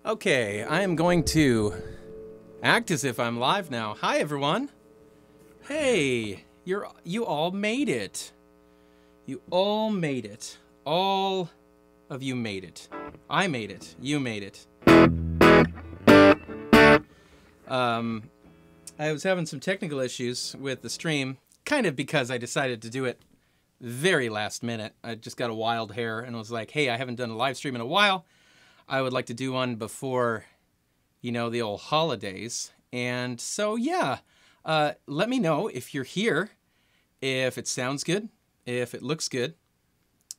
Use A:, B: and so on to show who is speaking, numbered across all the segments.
A: Okay, I am going to act as if I'm live now. Hi, everyone. Hey, you all made it. You all made it. All of you made it. I made it. You made it. I was having some technical issues with the stream, kind of because I decided to do it very last minute. I just got a wild hair and was like, hey, I haven't done a live stream in a while. I would like to do one before, you know, the old holidays. And so, yeah, let me know if you're here, if it sounds good, if it looks good,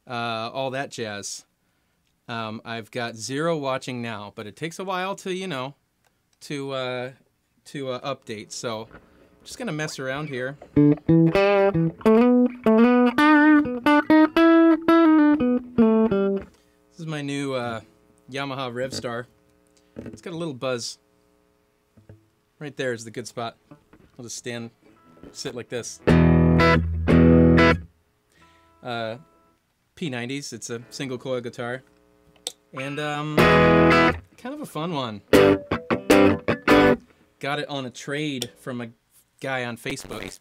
A: all that jazz. I've got 0 watching now, but it takes a while to, you know, to update. So I'm just going to mess around here. This is my new Yamaha Revstar. It's got a little buzz. Right there is the good spot. I'll just sit like this. P90s, it's a single coil guitar. And kind of a fun one. Got it on a trade from a guy on Facebook.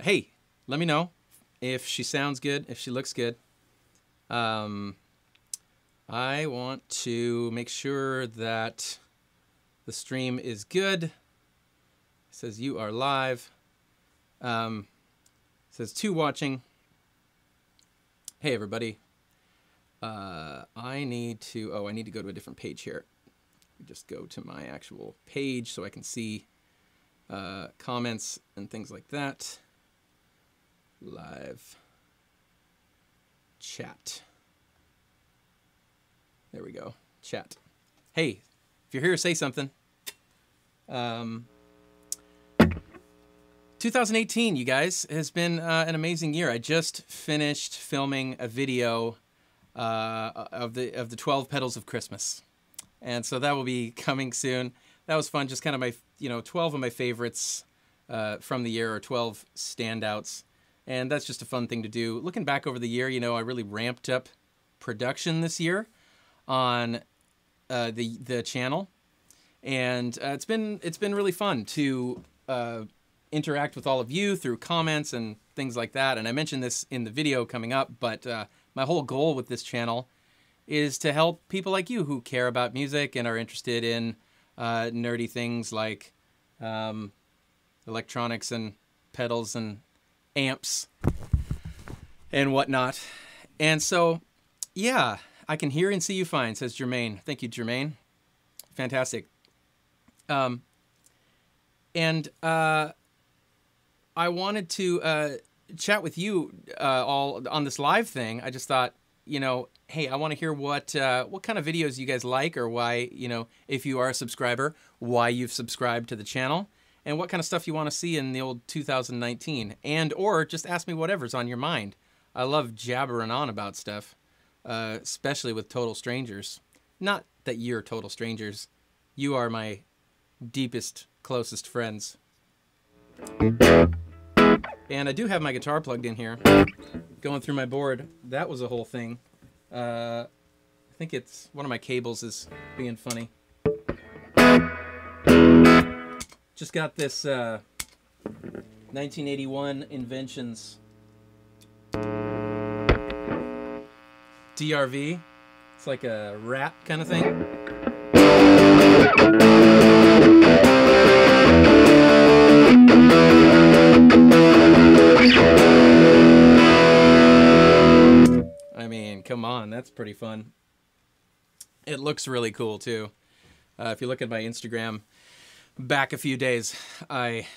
A: Hey, let me know if she sounds good, if she looks good. I want to make sure that the stream is good. It says you are live. It says 2 watching. Hey everybody. I need to go to a different page here. Just go to my actual page so I can see comments and things like that. Live chat. There we go. Chat. Hey, if you're here, say something. 2018, you guys, has been an amazing year. I just finished filming a video of the 12 Petals of Christmas. And so that will be coming soon. That was fun. Just kind of my, 12 of my favorites from the year, or 12 standouts. And that's just a fun thing to do. Looking back over the year, I really ramped up production this year on the channel, and it's been really fun to interact with all of you through comments and things like that. And I mentioned this in the video coming up, but my whole goal with this channel is to help people like you who care about music and are interested in nerdy things like electronics and pedals and amps and whatnot. And so, yeah, I can hear and see you fine, says Jermaine. Thank you, Jermaine. Fantastic. And I wanted to chat with you all on this live thing. I just thought, hey, I want to hear what kind of videos you guys like, or why, if you are a subscriber, why you've subscribed to the channel, and what kind of stuff you want to see in the old 2019, or just ask me whatever's on your mind. I love jabbering on about stuff. Especially with total strangers. Not that you're total strangers. You are my deepest, closest friends. And I do have my guitar plugged in here. Going through my board. That was a whole thing. I think it's one of my cables is being funny. Just got this 1981 Inventions DRV. It's like a rap kind of thing. I mean, come on, that's pretty fun. It looks really cool too. If you look at my Instagram back a few days, I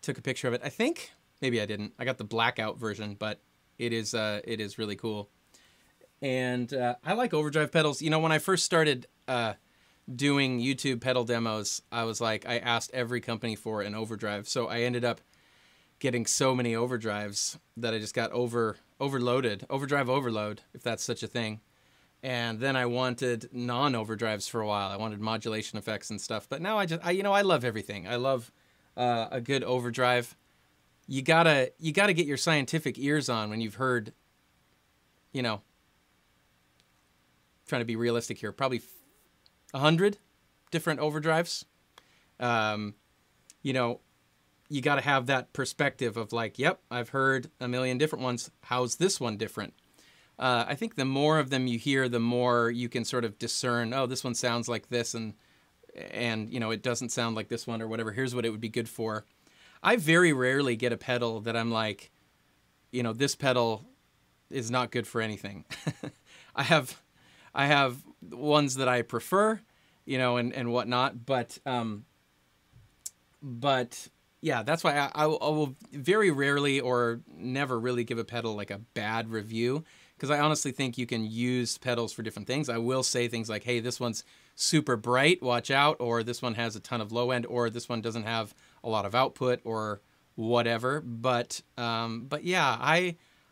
A: took a picture of it. I think maybe I didn't. I got the blackout version, but it is really cool. And I like overdrive pedals. When I first started doing YouTube pedal demos, I was like, I asked every company for an overdrive. So I ended up getting so many overdrives that I just got overloaded, overdrive overload, if that's such a thing. And then I wanted non-overdrives for a while. I wanted modulation effects and stuff. But now I love everything. I love a good overdrive. You gotta get your scientific ears on when you've heard, trying to be realistic here, probably 100 different overdrives. You know, you got to have that perspective of like, yep, I've heard a million different ones. How's this one different? I think the more of them you hear, the more you can sort of discern, oh, this one sounds like this, and you know, it doesn't sound like this one or whatever. Here's what it would be good for. I very rarely get a pedal that I'm like, you know, this pedal is not good for anything. I have ones that I prefer, you know, and whatnot, but yeah, that's why I will very rarely or never really give a pedal like a bad review, because I honestly think you can use pedals for different things. I will say things like, hey, this one's super bright, watch out, or this one has a ton of low end, or this one doesn't have a lot of output, or whatever. But yeah,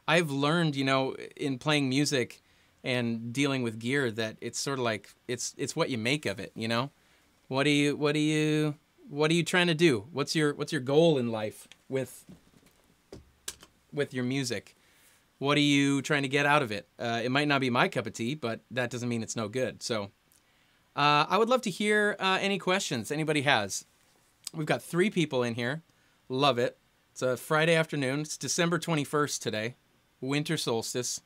A: I've learned, you know, in playing music and dealing with gear, that it's sort of like it's what you make of it, you know. What are you trying to do? What's your goal in life with your music? What are you trying to get out of it? It might not be my cup of tea, but that doesn't mean it's no good. So I would love to hear any questions anybody has. We've got 3 people in here. Love it. It's a Friday afternoon. It's December 21st today. Winter solstice.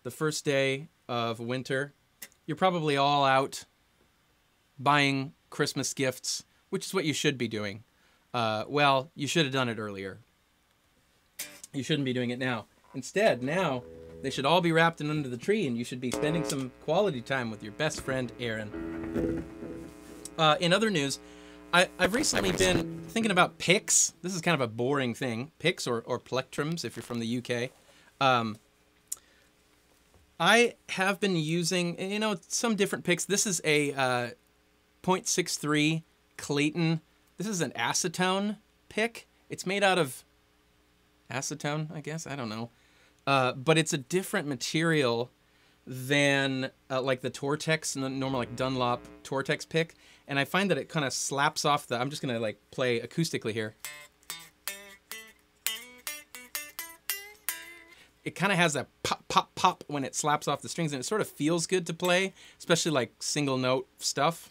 A: The first day of winter. You're probably all out buying Christmas gifts, which is what you should be doing. Well, you should have done it earlier. You shouldn't be doing it now. Instead, now, they should all be wrapped in under the tree, and you should be spending some quality time with your best friend, Aaron. In other news, I've recently been thinking about picks. This is kind of a boring thing. Picks or plectrums, if you're from the UK. I have been using, you know, some different picks. This is a 0.63 Clayton. This is an acetone pick. It's made out of acetone, I guess. I don't know. But it's a different material than like the Tortex, normal like Dunlop Tortex pick. And I find that it kind of slaps off the, I'm just going to like play acoustically here. It kind of has a pop, pop, pop when it slaps off the strings, and it sort of feels good to play, especially like single note stuff.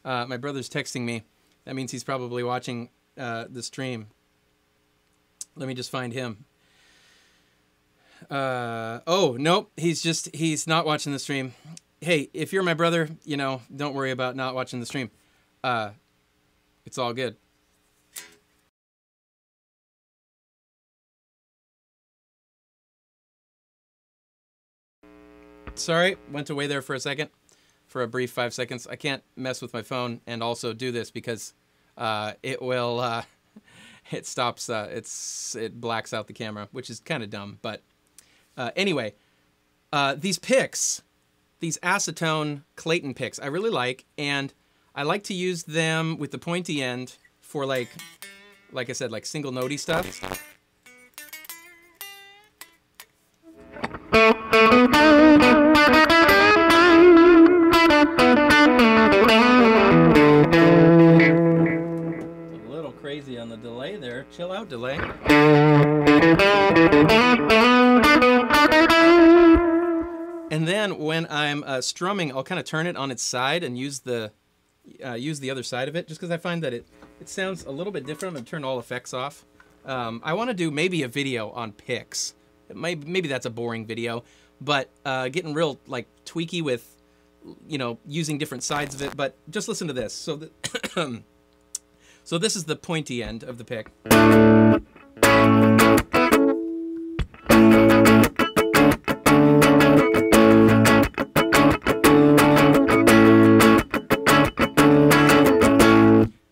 A: My brother's texting me. That means he's probably watching the stream. Let me just find him. Oh, nope. He's not watching the stream. Hey, if you're my brother, you know, don't worry about not watching the stream. It's all good. Sorry, went away there for a second. For a brief 5 seconds. I can't mess with my phone and also do this because it will it stops it blacks out the camera, which is kind of dumb. But anyway, these picks, these acetone Clayton picks, I really like, and I like to use them with the pointy end for like I said, like single notey stuff. Crazy on the delay there. Chill out, delay. And then when I'm strumming, I'll kind of turn it on its side and use the other side of it, just because I find that it sounds a little bit different. I'm going to turn all effects off. I want to do maybe a video on picks. Maybe that's a boring video, but getting real like tweaky with, you know, using different sides of it. But just listen to this. So so this is the pointy end of the pick.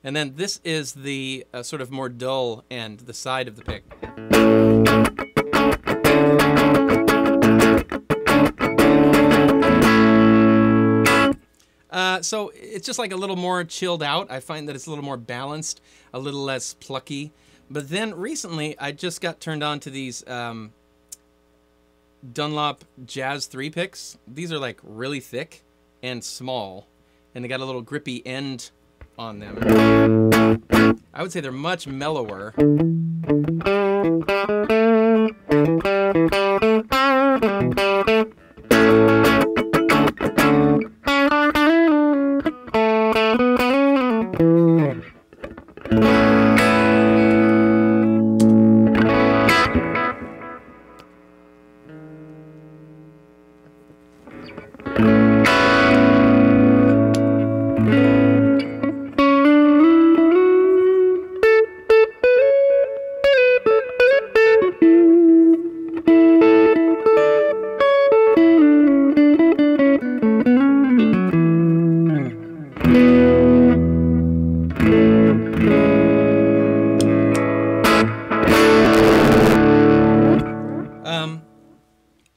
A: And then this is the sort of more dull end, the side of the pick. So it's just like a little more chilled out. I find that it's a little more balanced, a little less plucky. But then recently, I just got turned on to these Dunlop Jazz 3 picks. These are like really thick and small, and they got a little grippy end on them. I would say they're much mellower.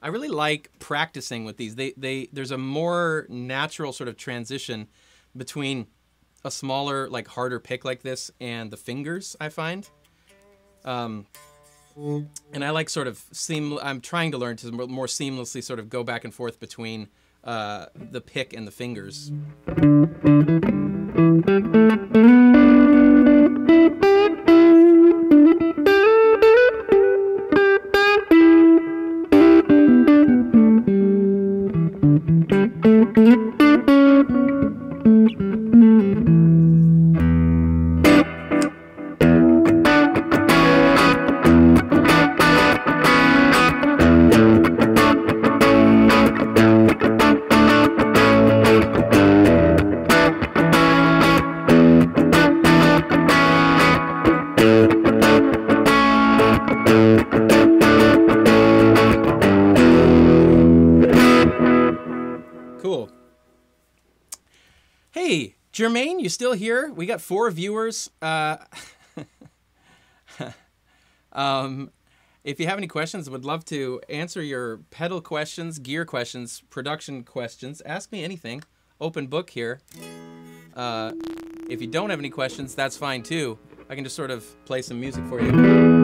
A: I really like practicing with these. There's a more natural sort of transition between a smaller, like harder pick like this and the fingers, I find. And I like sort of I'm trying to learn to more seamlessly sort of go back and forth between the pick and the fingers. Cool. Hey, Jermaine, you still here? We got 4 viewers. If you have any questions, would love to answer your pedal questions, gear questions, production questions. Ask me anything. Open book here. If you don't have any questions, that's fine too. I can just sort of play some music for you.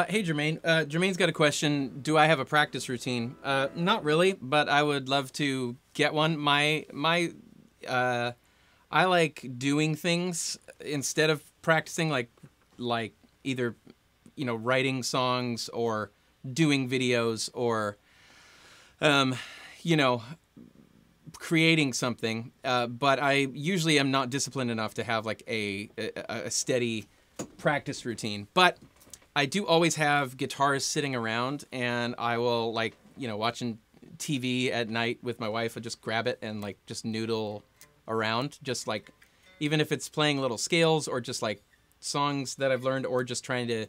A: Hey, Jermaine. Jermaine's got a question. Do I have a practice routine? Not really, but I would love to get one. I like doing things instead of practicing, like either, writing songs or doing videos or, creating something. But I usually am not disciplined enough to have like a steady practice routine. But I do always have guitars sitting around, and I will, watching TV at night with my wife, I just grab it and, just noodle around. Just, even if it's playing little scales or just, songs that I've learned or just trying to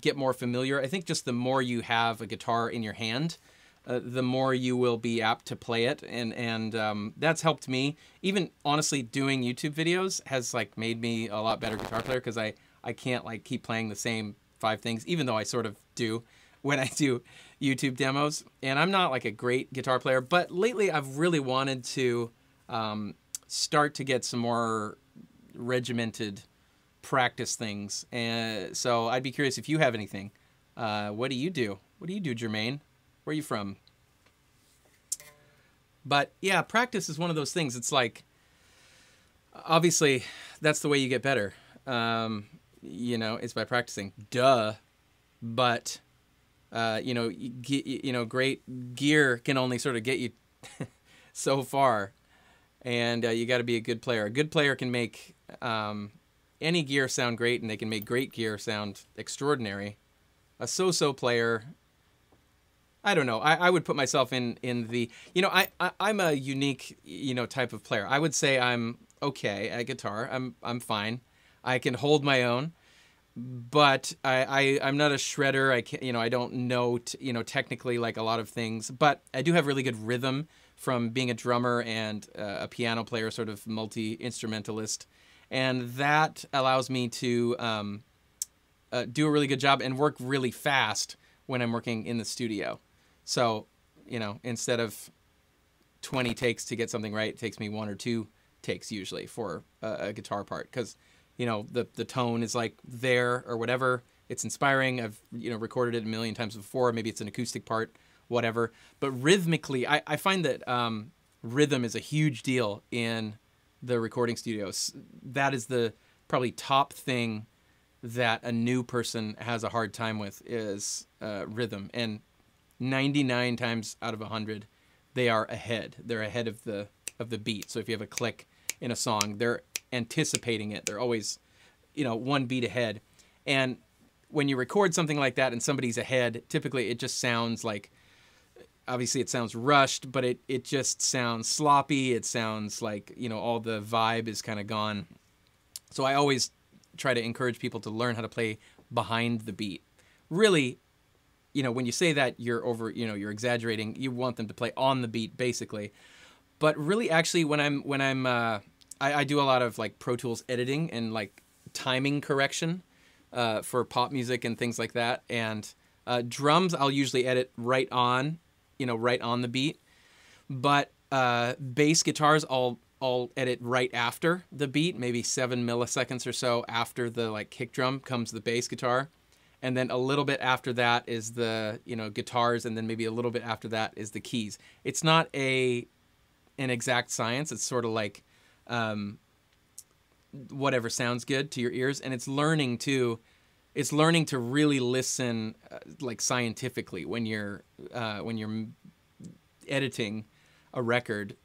A: get more familiar. I think just the more you have a guitar in your hand, the more you will be apt to play it. And that's helped me. Even, honestly, doing YouTube videos has, made me a lot better guitar player because I can't keep playing the same 5 things, even though I sort of do when I do YouTube demos. And I'm not a great guitar player, but lately I've really wanted to start to get some more regimented practice things. And so I'd be curious if you have anything. What do you do? What do you do, Jermaine? Where are you from? But yeah, practice is one of those things. It's like, obviously, that's the way you get better. You know, it's by practicing. Duh. But you know, great gear can only sort of get you so far, and you got to be a good player. A good player can make any gear sound great, and they can make great gear sound extraordinary. A so-so player, I don't know. I would put myself in the, you know, I'm a unique, you know, type of player. I would say I'm okay at guitar. I'm fine. I can hold my own, but I'm not a shredder. I can't, you know, I don't know, you know, technically like a lot of things, but I do have really good rhythm from being a drummer and a piano player, sort of multi-instrumentalist, and that allows me to do a really good job and work really fast when I'm working in the studio. So, you know, instead of 20 takes to get something right, it takes me 1 or 2 takes usually for a guitar part, because, you know, the tone is like there or whatever. It's inspiring. I've, you know, recorded it a million times before. Maybe it's an acoustic part, whatever. But rhythmically, I find that rhythm is a huge deal in the recording studios. That is the probably top thing that a new person has a hard time with is rhythm. And 99 times out of 100, they are ahead. They're ahead of the beat. So if you have a click in a song, they're anticipating it. They're always, you know, one beat ahead. And when you record something like that and somebody's ahead, typically it just sounds like, obviously it sounds rushed, but it just sounds sloppy. It sounds like, you know, all the vibe is kind of gone. So I always try to encourage people to learn how to play behind the beat. Really, you know, when you say that, you're you're exaggerating. You want them to play on the beat, basically. But really, actually, I do a lot of like Pro Tools editing and like timing correction for pop music and things like that. And drums, I'll usually edit right on the beat. But bass guitars, I'll edit right after the beat, maybe 7 milliseconds or so after the like kick drum comes the bass guitar. And then a little bit after that is the, you know, guitars, and then maybe a little bit after that is the keys. It's not an exact science. It's sort of like whatever sounds good to your ears, and it's learning to really listen like scientifically when you're editing a record.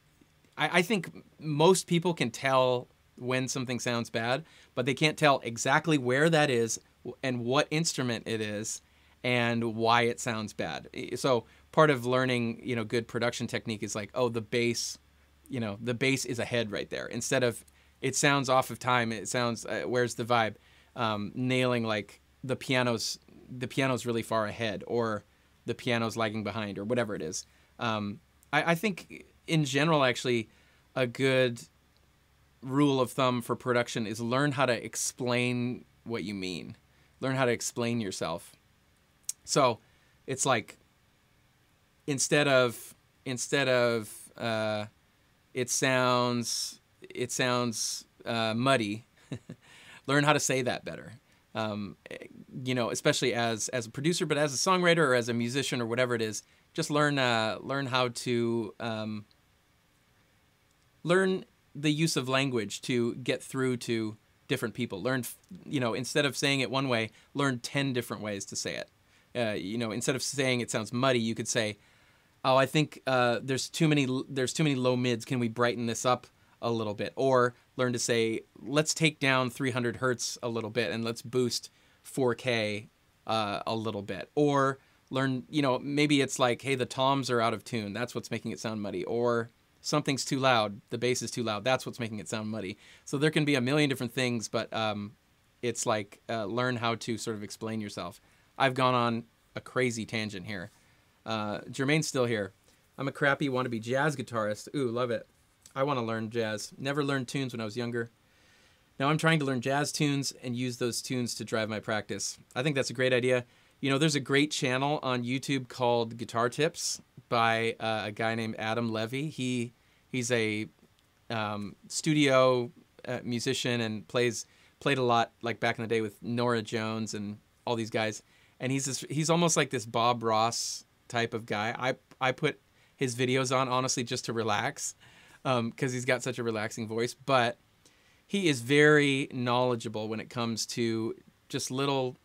A: I think most people can tell when something sounds bad, but they can't tell exactly where that is and what instrument it is and why it sounds bad. So part of learning, you know, good production technique is like, oh, the bass, you know, the bass is ahead right there. Instead of it sounds off of time, it sounds where's the vibe? Nailing like the piano's really far ahead, or the piano's lagging behind, or whatever it is. I think in general, actually, a good rule of thumb for production is learn how to explain what you mean. Learn how to explain yourself. So it's like instead of it sounds muddy. Learn how to say that better. You know, especially as a producer, but as a songwriter or as a musician or whatever it is, just learn how to learn the use of language to get through to different people. Learn, you know, instead of saying it one way, learn 10 different ways to say it. You know, instead of saying it sounds muddy, you could say, "Oh, I think there's too many low mids. Can we brighten this up a little bit?" Or learn to say, "Let's take down 300 hertz a little bit and let's boost 4K a little bit." Or learn, you know, maybe it's like, "Hey, the toms are out of tune. That's what's making it sound muddy." Or something's too loud. The bass is too loud. That's what's making it sound muddy. So there can be a million different things, but it's like learn how to sort of explain yourself. I've gone on a crazy tangent here. Jermaine's still here. I'm a crappy wannabe jazz guitarist. Ooh, love it. I want to learn jazz. Never learned tunes when I was younger. Now I'm trying to learn jazz tunes and use those tunes to drive my practice. I think that's a great idea. You know, there's a great channel on YouTube called Guitar Tips by a guy named Adam Levy. He's a studio musician and played a lot like back in the day with Nora Jones and all these guys. And he's almost like this Bob Ross type of guy. I put his videos on, honestly, just to relax, because he's got such a relaxing voice. But he is very knowledgeable when it comes to just little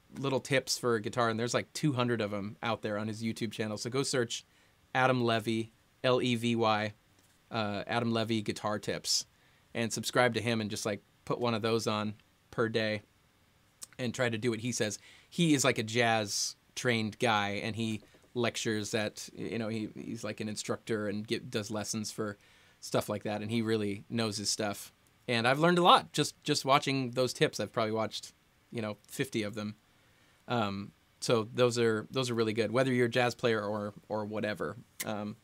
A: tips for guitar, and there's like 200 of them out there on his YouTube channel. So go search Adam Levy, Levy, Adam Levy Guitar Tips, and subscribe to him, and just like put one of those on per day and try to do what he says. He is like a jazz trained guy, and he lectures at, you know, he's like an instructor and does lessons for stuff like that, and he really knows his stuff. And I've learned a lot just watching those tips. I've probably watched, you know, 50 of them. So those are really good, whether you're a jazz player or whatever.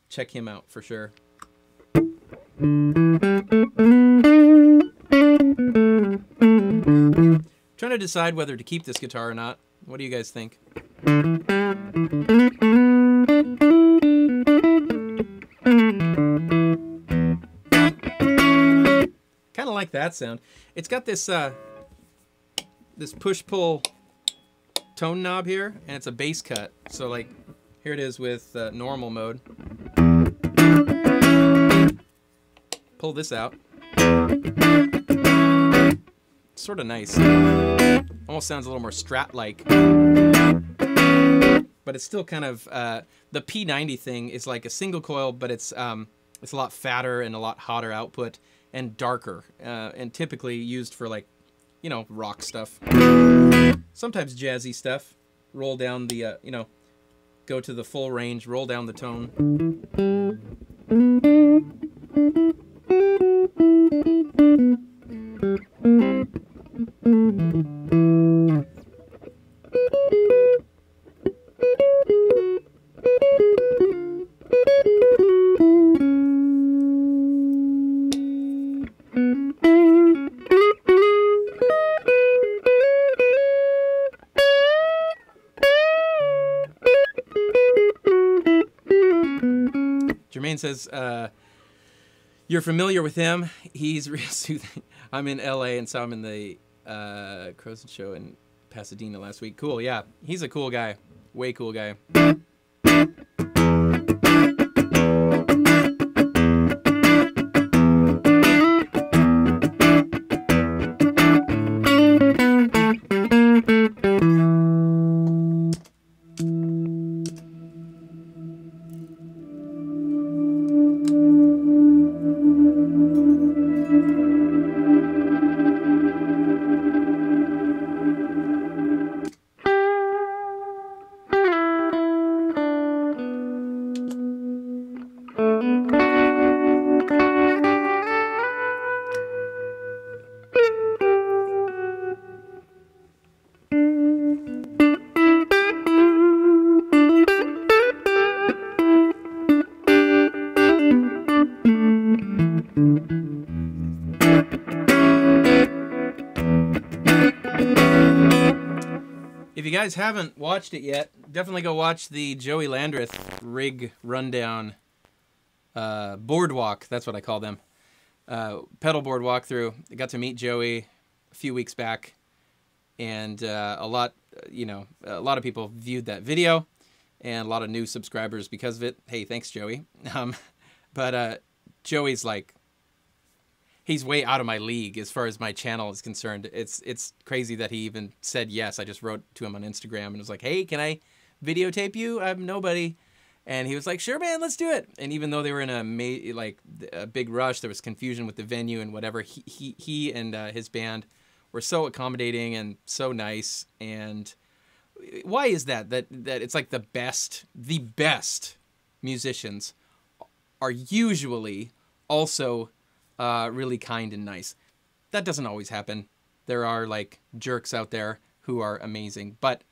A: Check him out for sure. Trying to decide whether to keep this guitar or not. What do you guys think? Kind of like that sound. It's got this this push-pull tone knob here, and it's a bass cut. So like, here it is with normal mode. Pull this out. Sort of nice. Almost sounds a little more Strat-like. But it's still kind of, the P90 thing is like a single coil, but it's a lot fatter and a lot hotter output and darker, and typically used for, like, you know, rock stuff. Sometimes jazzy stuff. Roll down the, you know, go to the full range, roll down the tone. Jermaine says, you're familiar with him. He's real soothing. I'm in LA and saw him in the Croson show in Pasadena last week. Cool, yeah. He's a cool guy. Way cool guy. If you guys haven't watched it yet, definitely go watch the Joey Landreth rig rundown boardwalk. That's what I call them. Pedal board walkthrough. I got to meet Joey a few weeks back, and a lot of people viewed that video, and a lot of new subscribers because of it. Hey, thanks, Joey. But Joey's like, he's way out of my league as far as my channel is concerned. It's crazy that he even said yes. I just wrote to him on Instagram and was like, hey, can I videotape you? I'm nobody. And he was like, sure, man, let's do it. And even though they were in a big rush, there was confusion with the venue and whatever, he and his band were so accommodating and so nice. And why is that? That it's like the best musicians are usually also really kind and nice. That doesn't always happen. There are like jerks out there who are amazing, but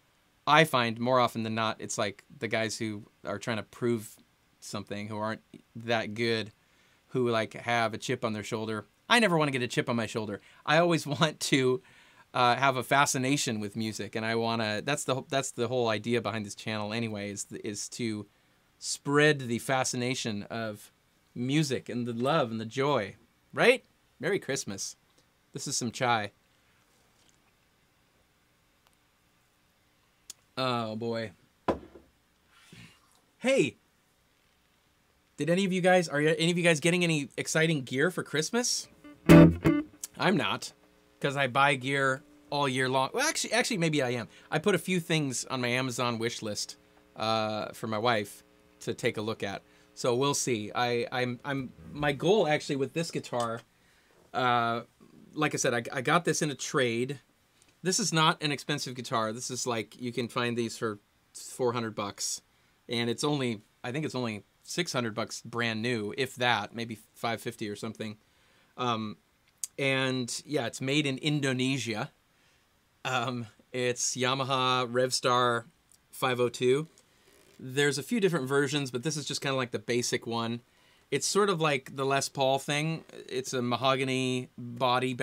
A: I find more often than not, it's like the guys who are trying to prove something, who aren't that good, who like have a chip on their shoulder. I never want to get a chip on my shoulder. I always want to have a fascination with music, and I want to. That's the whole idea behind this channel, anyway, is to spread the fascination of music and the love and the joy. Right? Merry Christmas. This is some chai. Oh boy. Hey, Did any of you guys, are any of you guys getting any exciting gear for Christmas? I'm not, because I buy gear all year long. Well, actually, maybe I am. I put a few things on my Amazon wish list for my wife to take a look at. So we'll see. I'm my goal actually with this guitar. Like I said, I got this in a trade. This is not an expensive guitar. This is like, you can find these for $400, and it's only, I think it's only $600 brand new, if that, maybe $550 or something. And yeah, it's made in Indonesia. It's Yamaha Revstar 502. There's a few different versions, but this is just kind of like the basic one. It's sort of like the Les Paul thing. It's a mahogany body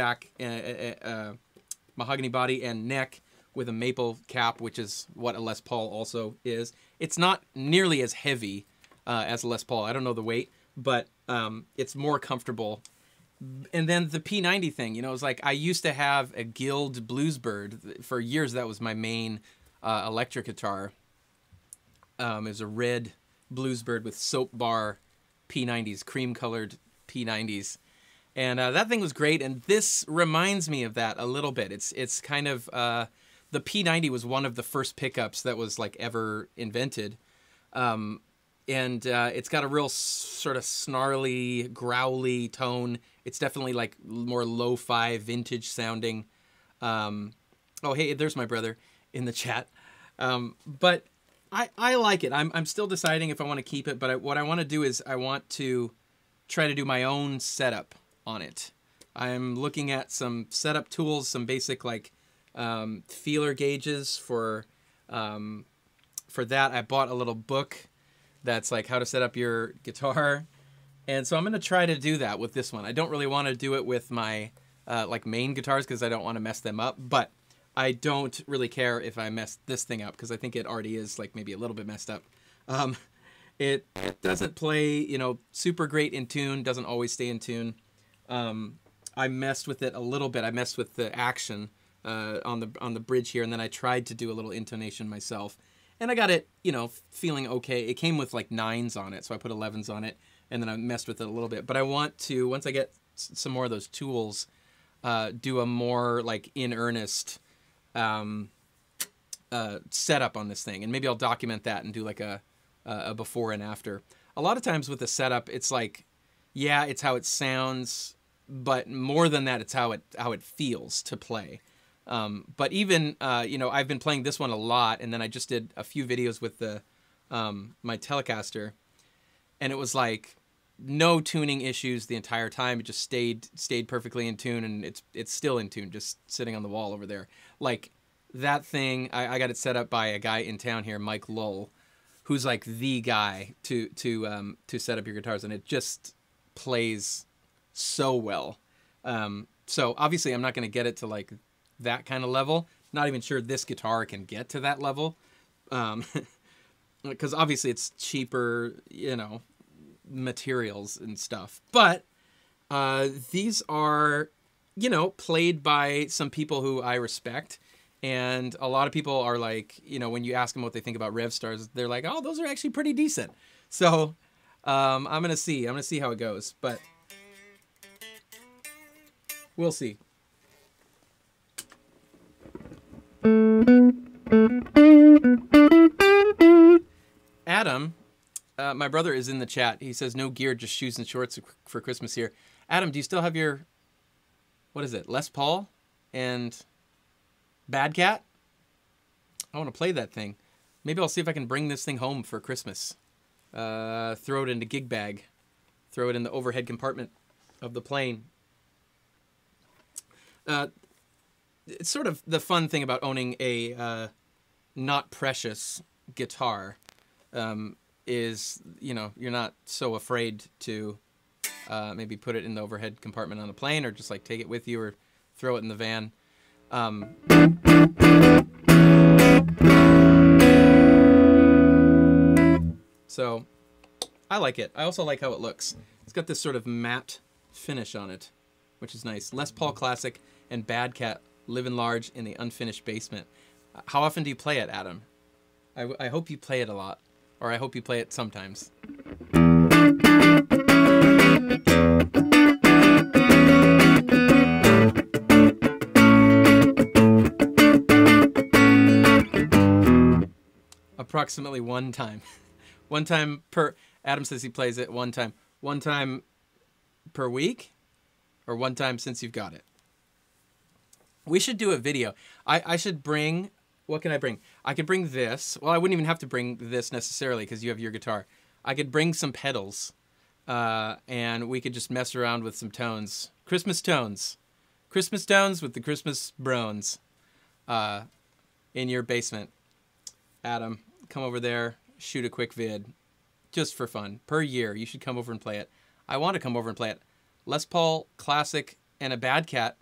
A: mahogany body and neck with a maple cap, which is what a Les Paul also is. It's not nearly as heavy as a Les Paul. I don't know the weight, but it's more comfortable. And then the P90 thing, you know, it's like I used to have a Guild Bluesbird. For years, that was my main electric guitar. It was a red Bluesbird with soap bar P90s, cream-colored P90s. And that thing was great, and this reminds me of that a little bit. It's kind of, the P90 was one of the first pickups that was like ever invented. And it's got a real sort of snarly, growly tone. It's definitely like more lo-fi, vintage sounding. Oh, hey, there's my brother in the chat. But I like it. I'm still deciding if I want to keep it, but what I want to do is I want to try to do my own setup on it. I'm looking at some setup tools, some basic like feeler gauges for that. I bought a little book that's like how to set up your guitar, and so I'm going to try to do that with this one. I don't really want to do it with my like main guitars because I don't want to mess them up, but I don't really care if I mess this thing up because I think it already is like maybe a little bit messed up. It doesn't play, you know, super great in tune, doesn't always stay in tune. I messed with it a little bit. I messed with the action on the bridge here, and then I tried to do a little intonation myself. And I got it, you know, feeling okay. It came with like 9s on it, so I put 11s on it, and then I messed with it a little bit. But I want to, once I get some more of those tools, do a more like in earnest setup on this thing, and maybe I'll document that and do like a before and after. A lot of times with the setup, it's like, yeah, it's how it sounds, but more than that, it's how it feels to play. But even you know, I've been playing this one a lot, and then I just did a few videos with the my Telecaster, and it was like no tuning issues the entire time. It just stayed perfectly in tune, and it's still in tune, just sitting on the wall over there. Like that thing, I got it set up by a guy in town here, Mike Lull, who's like the guy to set up your guitars, and it just plays so well. So obviously I'm not going to get it to like that kind of level. Not even sure this guitar can get to that level, because obviously it's cheaper, you know, materials and stuff. But these are, you know, played by some people who I respect. And a lot of people are like, you know, when you ask them what they think about Revstars, they're like, oh, those are actually pretty decent. So I'm going to see. I'm going to see how it goes. But we'll see. Adam, my brother, is in the chat. He says, no gear, just shoes and shorts for Christmas here. Adam, do you still have your, what is it, Les Paul and Bad Cat? I want to play that thing. Maybe I'll see if I can bring this thing home for Christmas. Throw it in the gig bag. Throw it in the overhead compartment of the plane. It's sort of the fun thing about owning a not precious guitar is, you know, you're not so afraid to maybe put it in the overhead compartment on the plane, or just like take it with you, or throw it in the van. So I like it. I also like how it looks. It's got this sort of matte finish on it, which is nice. Les Paul Classic and Bad Cat living large in the unfinished basement. How often do you play it, Adam? I hope you play it a lot, or I hope you play it sometimes. Approximately one time. One time per... Adam says he plays it one time. One time per week? Or one time since you've got it? We should do a video. I should bring... What can I bring? I could bring this. Well, I wouldn't even have to bring this necessarily because you have your guitar. I could bring some pedals. And we could just mess around with some tones. Christmas tones. Christmas tones with the Christmas Brones. In your basement. Adam, come over there. Shoot a quick vid. Just for fun. Per year. You should come over and play it. I want to come over and play it. Les Paul Classic and a Bad Cat.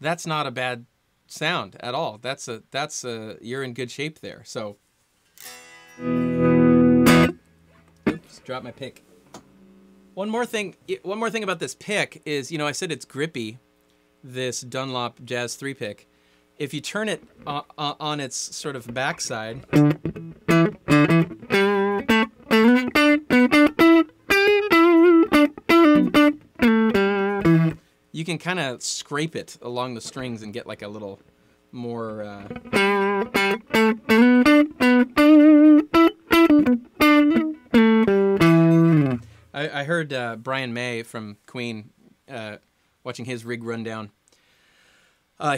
A: That's not a bad sound at all. That's a you're in good shape there. So oops, drop my pick. One more thing about this pick is, you know, I said it's grippy, this Dunlop Jazz 3 pick. If you turn it on its sort of backside, you can kind of scrape it along the strings and get like a little more... I heard Brian May from Queen watching his rig rundown.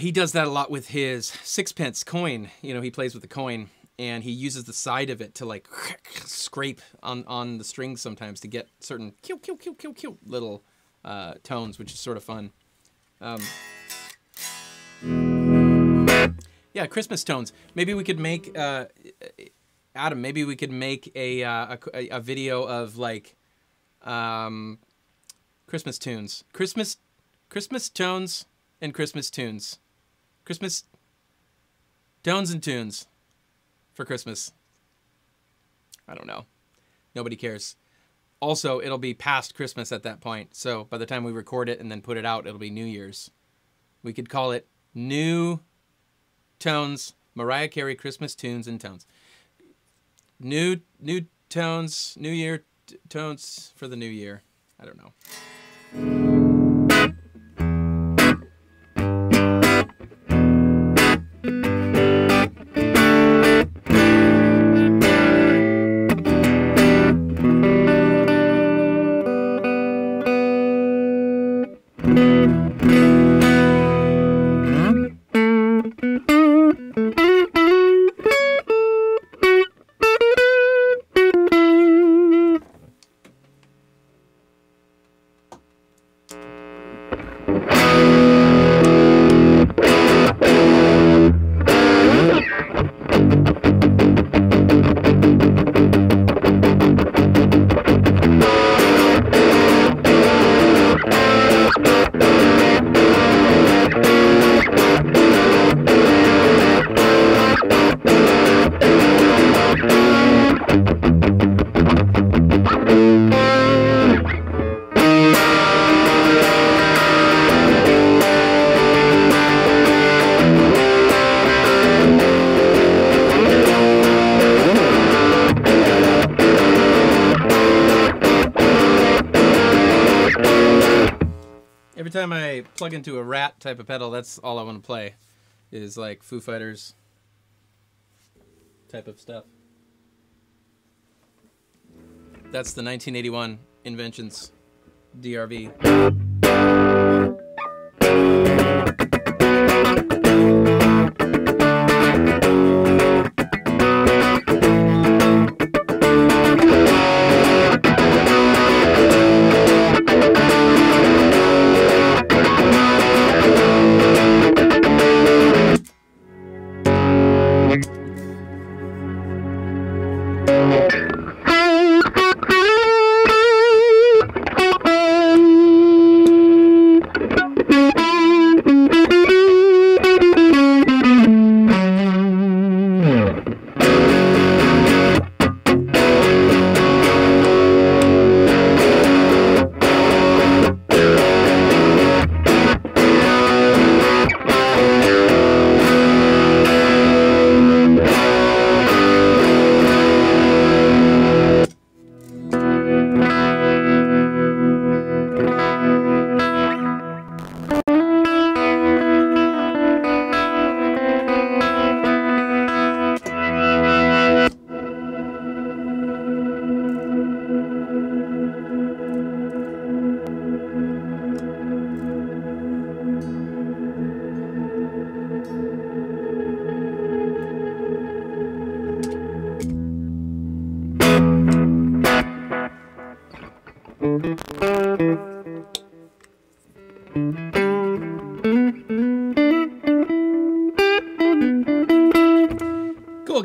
A: He does that a lot with his sixpence coin. You know, he plays with the coin, and he uses the side of it to like scrape on the strings sometimes to get certain little tones, which is sort of fun. Yeah, Christmas tones. Maybe we could make Adam. Maybe we could make a video of like Christmas tunes, Christmas tones and Christmas tunes, Christmas tones and tunes for Christmas. I don't know. Nobody cares. Also, it'll be past Christmas at that point. So by the time we record it and then put it out, it'll be New Year's. We could call it New Tones, Mariah Carey Christmas Tunes and Tones. New tones, New Year tones for the new year. I don't know. Every time I plug into a Rat type of pedal, that's all I want to play, is like Foo Fighters type of stuff. That's the 1981 Inventions DRV.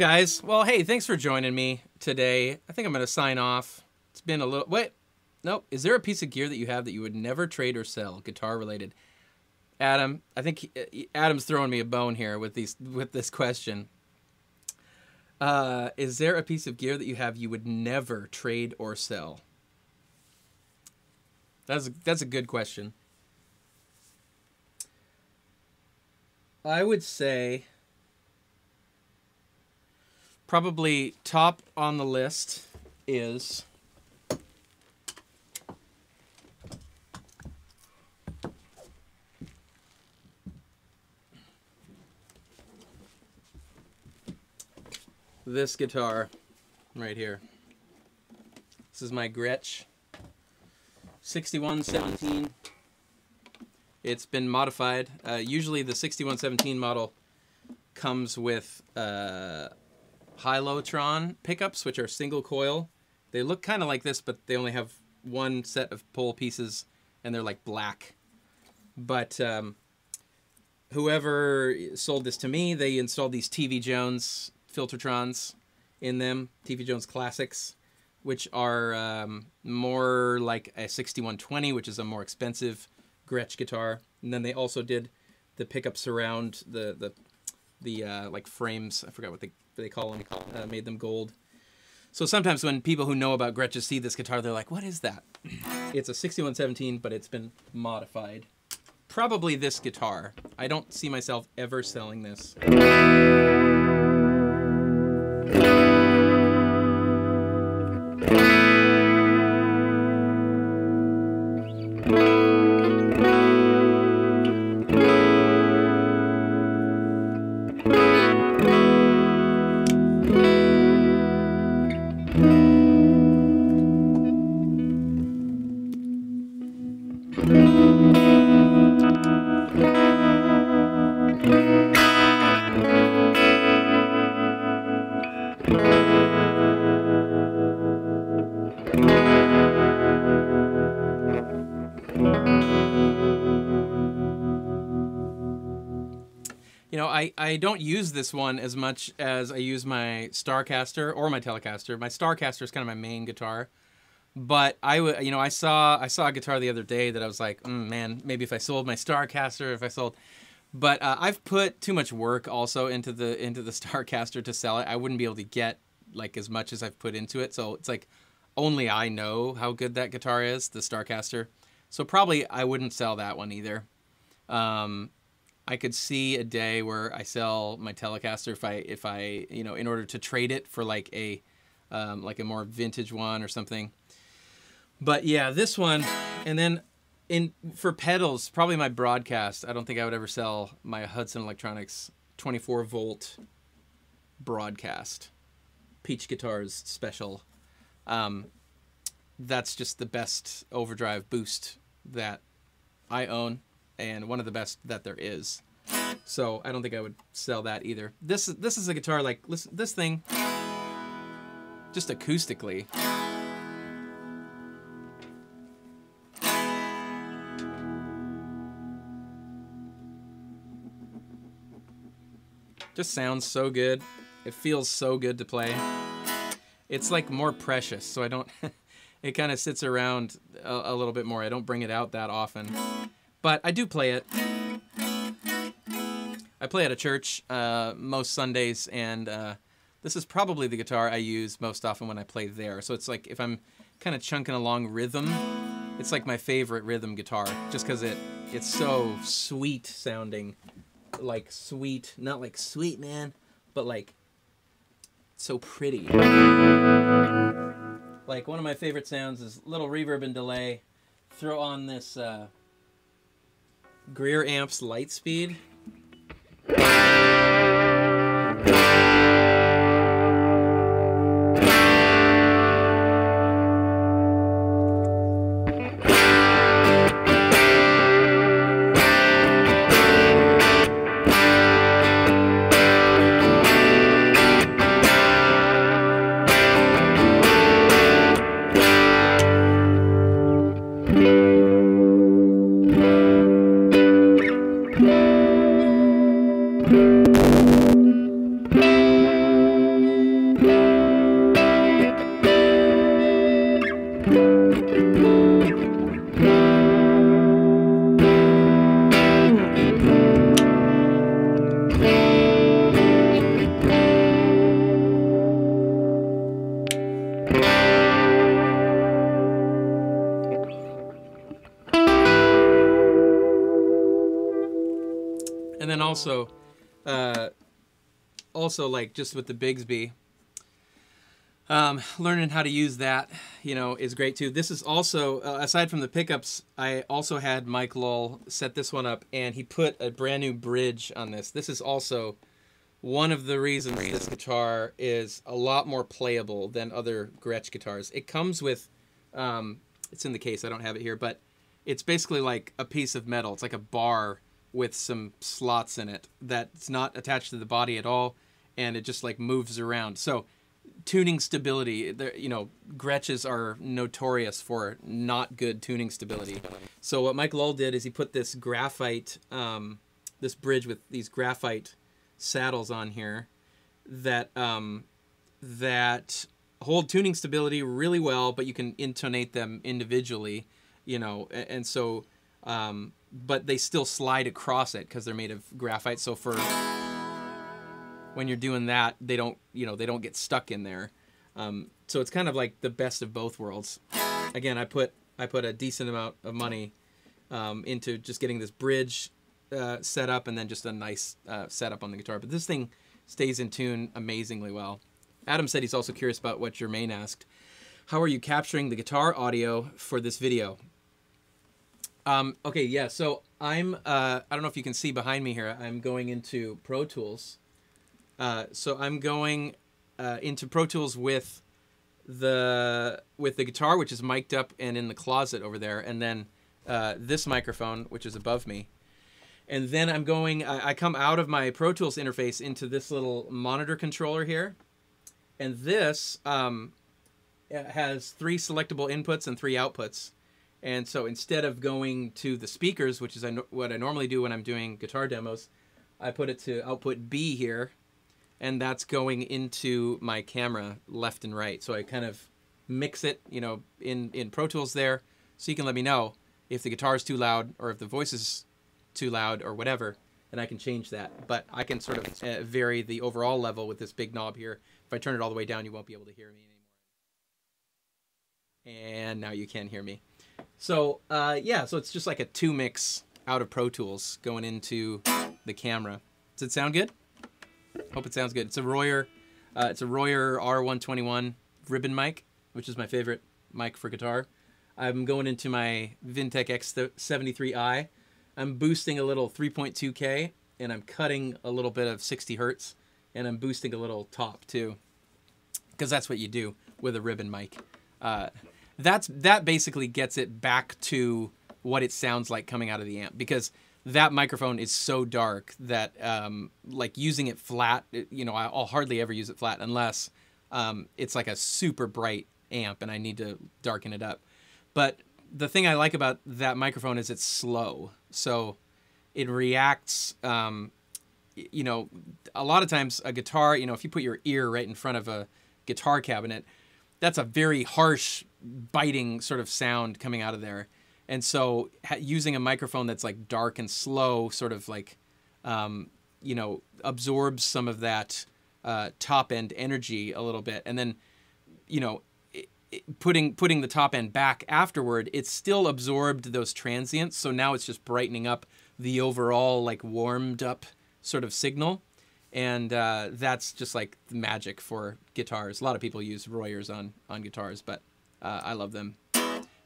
A: guys. Well, hey, thanks for joining me today. I think I'm going to sign off. It's been a little... Wait. Nope. Is there a piece of gear that you have that you would never trade or sell, guitar related? Adam, I think Adam's throwing me a bone here with this question. Is there a piece of gear that you have you would never trade or sell? That's a good question. I would say probably top on the list is this guitar right here. This is my Gretsch 6117. It's been modified. Usually the 6117 model comes with Hylotron pickups, which are single coil. They look kind of like this, but they only have one set of pole pieces, and they're like black. But whoever sold this to me, they installed these TV Jones Filtertrons in them, TV Jones Classics, which are more like a 6120, which is a more expensive Gretsch guitar. And then they also did the pickups around the like frames. I forgot what they call them. Made them gold. So sometimes when people who know about Gretsch see this guitar, they're like, "What is that?" It's a 6117, but it's been modified. Probably this guitar. I don't see myself ever selling this. You know, I don't use this one as much as I use my Starcaster or my Telecaster. My Starcaster is kind of my main guitar, but I saw a guitar the other day that I was like, man, maybe if I sold my Starcaster, but I've put too much work also into the Starcaster to sell it. I wouldn't be able to get like as much as I've put into it, so it's like only I know how good that guitar is, the Starcaster. So probably I wouldn't sell that one either. I could see a day where I sell my Telecaster if I in order to trade it for like a more vintage one or something. But yeah, this one, and then for pedals, probably my Broadcast. I don't think I would ever sell my Hudson Electronics 24-volt Broadcast. Peach Guitars special. That's just the best overdrive boost that I own, and one of the best that there is. So I don't think I would sell that either. This is a guitar, like, listen, this thing, just acoustically, just sounds so good. It feels so good to play. It's like more precious, so I don't it kind of sits around a little bit more. I don't bring it out that often, but I do play it. I play at a church most Sundays, and this is probably the guitar I use most often when I play there. So it's like if I'm kind of chunking along rhythm, it's like my favorite rhythm guitar, just because it's so sweet sounding, like sweet, not like sweet man, but like so pretty. Like one of my favorite sounds is little reverb and delay. Throw on this Greer Amps Lightspeed. And then also like just with the Bigsby, learning how to use that, you know, is great too. This is also, aside from the pickups, I also had Mike Lull set this one up, and he put a brand new bridge on this. This is also one of the reasons this guitar is a lot more playable than other Gretsch guitars. It comes with, it's in the case, I don't have it here, but it's basically like a piece of metal. It's like a bar with some slots in it that's not attached to the body at all, and it just like moves around. So tuning stability, you know, Gretsches are notorious for not good tuning stability. So what Mike Lull did is he put this graphite, this bridge with these graphite saddles on here that that hold tuning stability really well, but you can intonate them individually, you know, and so but they still slide across it because they're made of graphite. So for when you're doing that, they don't, you know, they don't get stuck in there. So it's kind of like the best of both worlds. Again, I put a decent amount of money into just getting this bridge set up, and then just a nice setup on the guitar. But this thing stays in tune amazingly well. Adam said he's also curious about what Jermaine asked. How are you capturing the guitar audio for this video? Okay, yeah, so I'm, I don't know if you can see behind me here, I'm going into Pro Tools. So I'm going into Pro Tools with the guitar, which is mic'd up and in the closet over there, and then this microphone, which is above me. And then I'm going, I come out of my Pro Tools interface into this little monitor controller here. And this has 3 selectable inputs and 3 outputs. And so instead of going to the speakers, which is what I normally do when I'm doing guitar demos, I put it to output B here. And that's going into my camera left and right. So I kind of mix it, you know, in Pro Tools there. So you can let me know if the guitar is too loud or if the voice is too loud or whatever, and I can change that. But I can sort of vary the overall level with this big knob here. If I turn it all the way down, you won't be able to hear me anymore. And now you can hear me. So yeah, so it's just like a 2 mix out of Pro Tools going into the camera. Does it sound good? Hope it sounds good. It's a Royer R121 ribbon mic, which is my favorite mic for guitar. I'm going into my Vintech X73i. I'm boosting a little 3.2K, and I'm cutting a little bit of 60 hertz, and I'm boosting a little top too, because that's what you do with a ribbon mic. That basically gets it back to what it sounds like coming out of the amp, because that microphone is so dark that like using it flat, you know, I'll hardly ever use it flat unless it's like a super bright amp and I need to darken it up. But the thing I like about that microphone is it's slow. So it reacts, you know, a lot of times a guitar, you know, if you put your ear right in front of a guitar cabinet, that's a very harsh, biting sort of sound coming out of there. And so using a microphone that's like dark and slow sort of like, you know, absorbs some of that top end energy a little bit. And then, you know, putting the top end back afterward, it's still absorbed those transients. So now it's just brightening up the overall like warmed up sort of signal. And that's just like magic for guitars. A lot of people use Royers on guitars, but I love them.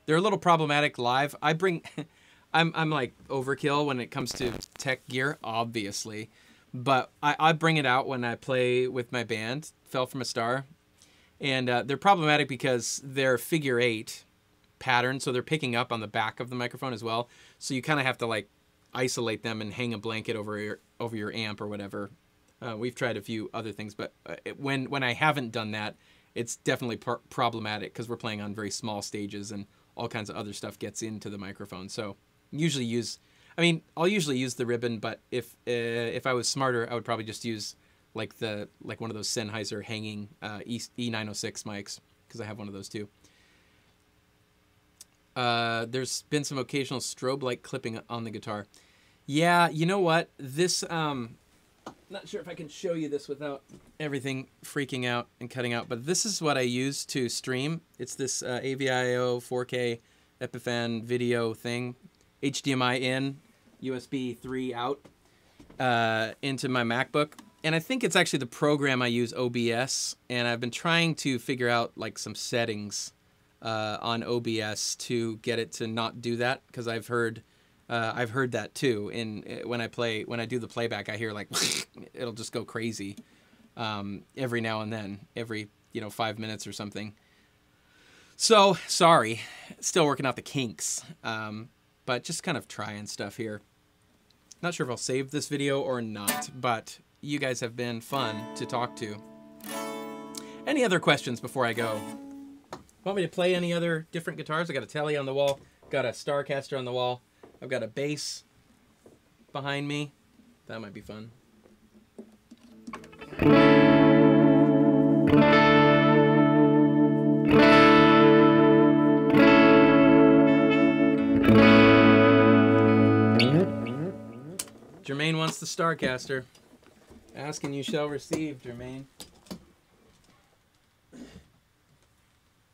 A: They're a little problematic live. I'm like overkill when it comes to tech gear, obviously. But I bring it out when I play with my band, Fell From a Star. And they're problematic because they're figure 8 pattern, so they're picking up on the back of the microphone as well. So you kind of have to like isolate them and hang a blanket over your amp or whatever. We've tried a few other things, but when I haven't done that, it's definitely problematic because we're playing on very small stages and all kinds of other stuff gets into the microphone. So usually I'll usually use the ribbon, but if I was smarter, I would probably just use like one of those Sennheiser hanging E906 mics, because I have one of those too. There's been some occasional strobe light clipping on the guitar. Yeah, you know what? This not sure if I can show you this without everything freaking out and cutting out, but this is what I use to stream. It's this AVIO 4K Epiphan video thing, HDMI in, USB 3 out. into my MacBook. And I think it's actually the program I use, OBS. And I've been trying to figure out like some settings on OBS to get it to not do that, because I've heard that too. When I do the playback, I hear like it'll just go crazy every now and then, every 5 minutes or something. So sorry, still working out the kinks, but just kind of trying stuff here. Not sure if I'll save this video or not, but you guys have been fun to talk to. Any other questions before I go? Want me to play any other different guitars? I got a Tele on the wall, got a Starcaster on the wall. I've got a bass behind me. That might be fun. Jermaine wants the Starcaster. Ask and you shall receive, Jermaine.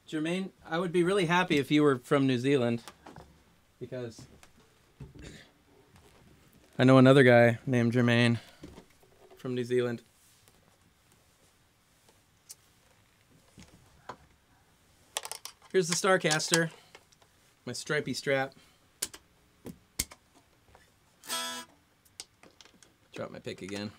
A: Jermaine, I would be really happy if you were from New Zealand, because I know another guy named Jermaine from New Zealand. Here's the Starcaster, my stripy strap. Drop my pick again.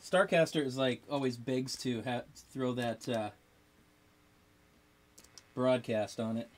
A: Starcaster is like always begs to throw that broadcast on it.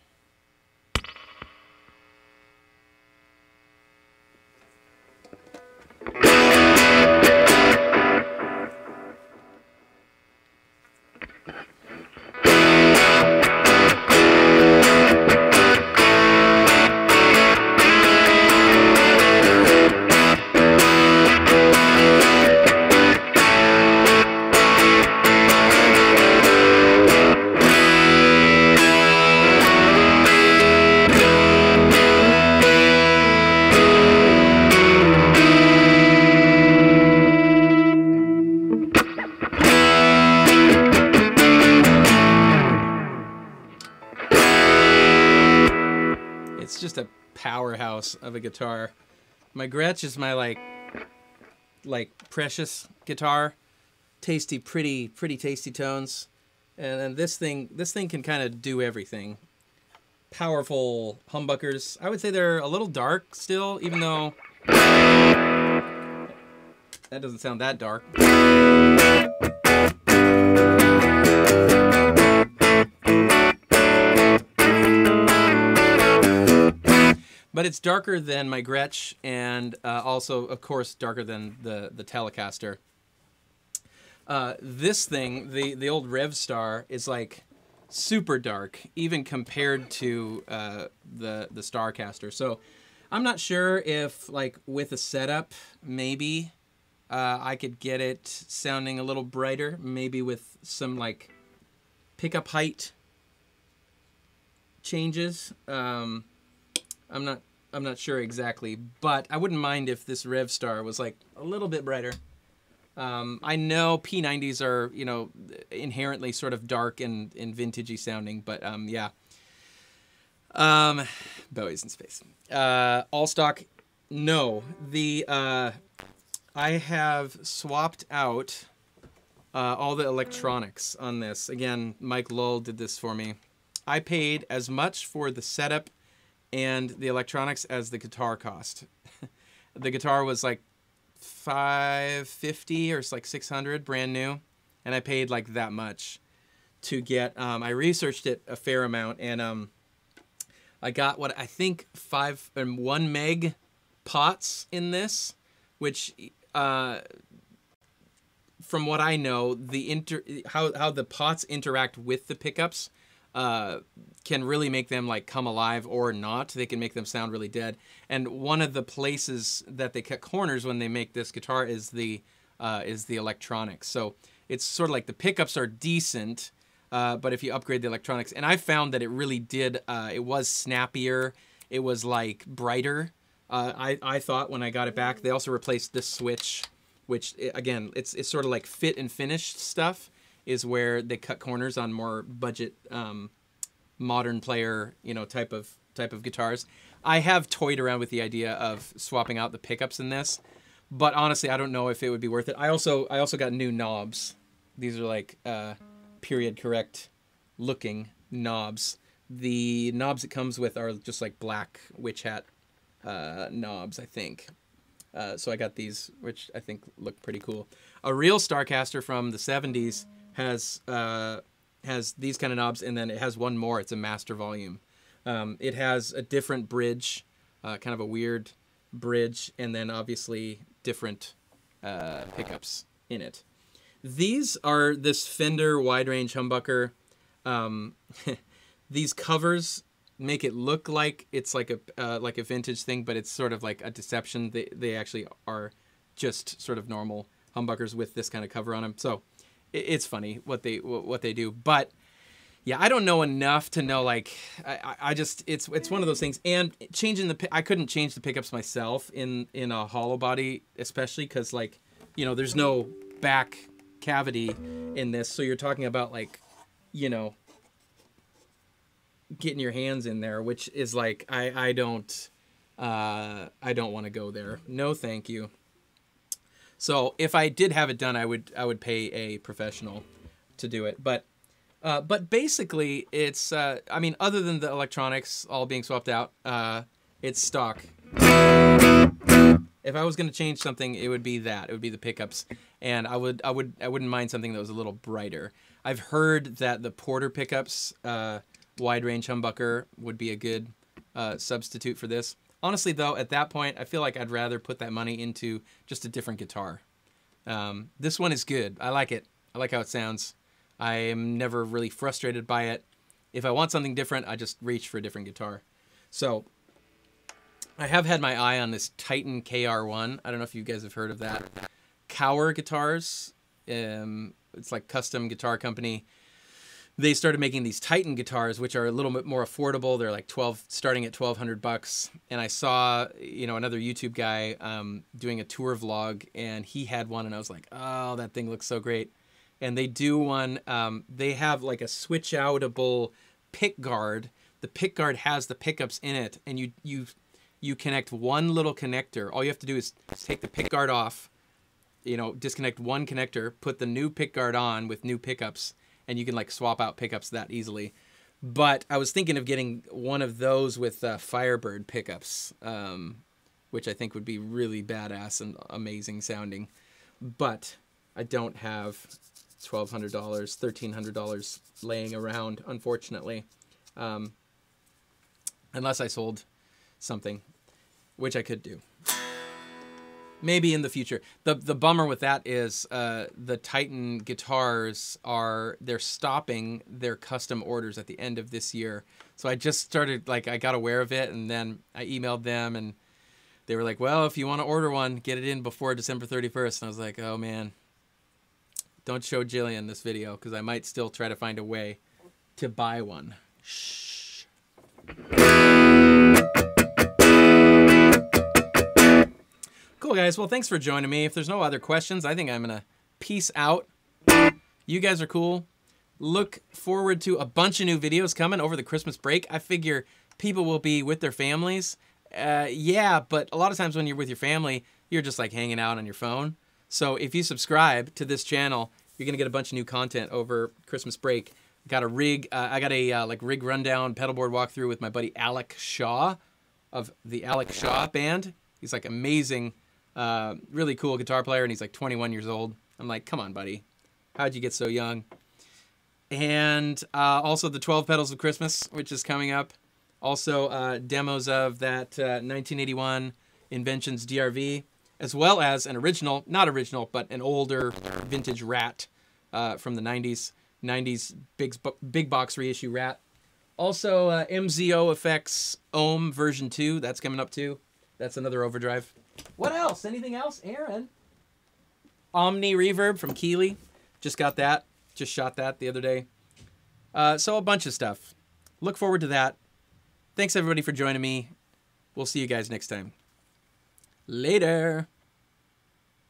A: It's just a powerhouse of a guitar. My Gretsch is my like precious guitar. Tasty, pretty tasty tones. And then this thing can kind of do everything. Powerful humbuckers. I would say they're a little dark still, even though that doesn't sound that dark. But it's darker than my Gretsch, and also, of course, darker than the Telecaster. This thing, the old Revstar, is like super dark, even compared to the Starcaster. So I'm not sure if, like, with a setup, maybe I could get it sounding a little brighter, maybe with some like pickup height changes. I'm not sure exactly, but I wouldn't mind if this Revstar was like a little bit brighter. I know P90s are, inherently sort of dark and vintagey sounding, but yeah. Bowie's in space. All stock, no. I have swapped out all the electronics on this. Again, Mike Lull did this for me. I paid as much for the setup and the electronics as the guitar cost. The guitar was like $550 or it's like $600 brand new, and I paid like that much to get. I researched it a fair amount, and I got what I think 1 meg pots in this, which from what I know, how the pots interact with the pickups can really make them like come alive or not. They can make them sound really dead. And one of the places that they cut corners when they make this guitar is the electronics. So it's sort of like the pickups are decent, but if you upgrade the electronics, and I found that it really did. It was snappier. It was like brighter. I thought when I got it back. They also replaced this switch which, again, it's sort of like fit and finish stuff is where they cut corners on more budget, modern player, you know, type of guitars. I have toyed around with the idea of swapping out the pickups in this, but honestly, I don't know if it would be worth it. I also got new knobs. These are like period correct looking knobs. The knobs it comes with are just like black witch hat knobs, I think. So I got these, which I think look pretty cool. A real Starcaster from the 70s has these kind of knobs, and then it has one more. It's a master volume. It has a different bridge, kind of a weird bridge, and then obviously different pickups in it. These are this Fender wide range humbucker. These covers make it look like it's like a vintage thing, but it's sort of like a deception. They actually are just sort of normal humbuckers with this kind of cover on them. So it's funny what they do, but yeah, I don't know enough to know, like, I just, it's one of those things. And changing I couldn't change the pickups myself in a hollow body, especially because, like, you know, there's no back cavity in this. So you're talking about, like, you know, getting your hands in there, which is like, I don't want to go there. No, thank you. So if I did have it done, I would pay a professional to do it. But basically, it's, I mean, other than the electronics all being swapped out, it's stock. If I was going to change something, it would be that. It would be the pickups. And I wouldn't mind something that was a little brighter. I've heard that the Porter pickups, wide range humbucker, would be a good substitute for this. Honestly, though, at that point, I feel like I'd rather put that money into just a different guitar. This one is good. I like it. I like how it sounds. I am never really frustrated by it. If I want something different, I just reach for a different guitar. So I have had my eye on this Titan KR1. I don't know if you guys have heard of that. Cower Guitars. It's like custom guitar company. They started making these Titan guitars, which are a little bit more affordable. They're like starting at $1,200. And I saw, you know, another YouTube guy doing a tour vlog, and he had one, and I was like, oh, that thing looks so great. And they do one. They have like a switch-outable pick guard. The pick guard has the pickups in it, and you connect one little connector. All you have to do is take the pick guard off, you know, disconnect one connector, put the new pick guard on with new pickups, and you can like swap out pickups that easily. But I was thinking of getting one of those with Firebird pickups, which I think would be really badass and amazing sounding. But I don't have $1,200, $1,300 laying around, unfortunately, unless I sold something, which I could do. Maybe in the future. The bummer with that is the Titan guitars they're stopping their custom orders at the end of this year. So I just started, like, I got aware of it, and then I emailed them, and they were like, well, if you want to order one, get it in before December 31st. And I was like, oh man, don't show Jillian this video, because I might still try to find a way to buy one. Shh. Cool, guys. Well, thanks for joining me. If there's no other questions, I think I'm going to peace out. You guys are cool. Look forward to a bunch of new videos coming over the Christmas break. I figure people will be with their families. Yeah, but a lot of times when you're with your family, you're just like hanging out on your phone. So if you subscribe to this channel, you're going to get a bunch of new content over Christmas break. Got a rig. I got a like rig rundown pedalboard walkthrough with my buddy Alec Shaw of the Alec Shaw Band. He's like amazing. Really cool guitar player, and he's like 21 years old. I'm like, come on, buddy. How'd you get so young? And also the 12 Pedals of Christmas, which is coming up. Also demos of that 1981 Inventions DRV, as well as an original, not original, but an older vintage Rat from the 90s. 90s big box reissue Rat. Also MZO Effects Ohm version 2, that's coming up too. That's another overdrive. What else? Anything else, Aaron? Omni Reverb from Keeley. Just got that. Just shot that the other day. So a bunch of stuff. Look forward to that. Thanks everybody for joining me. We'll see you guys next time. Later.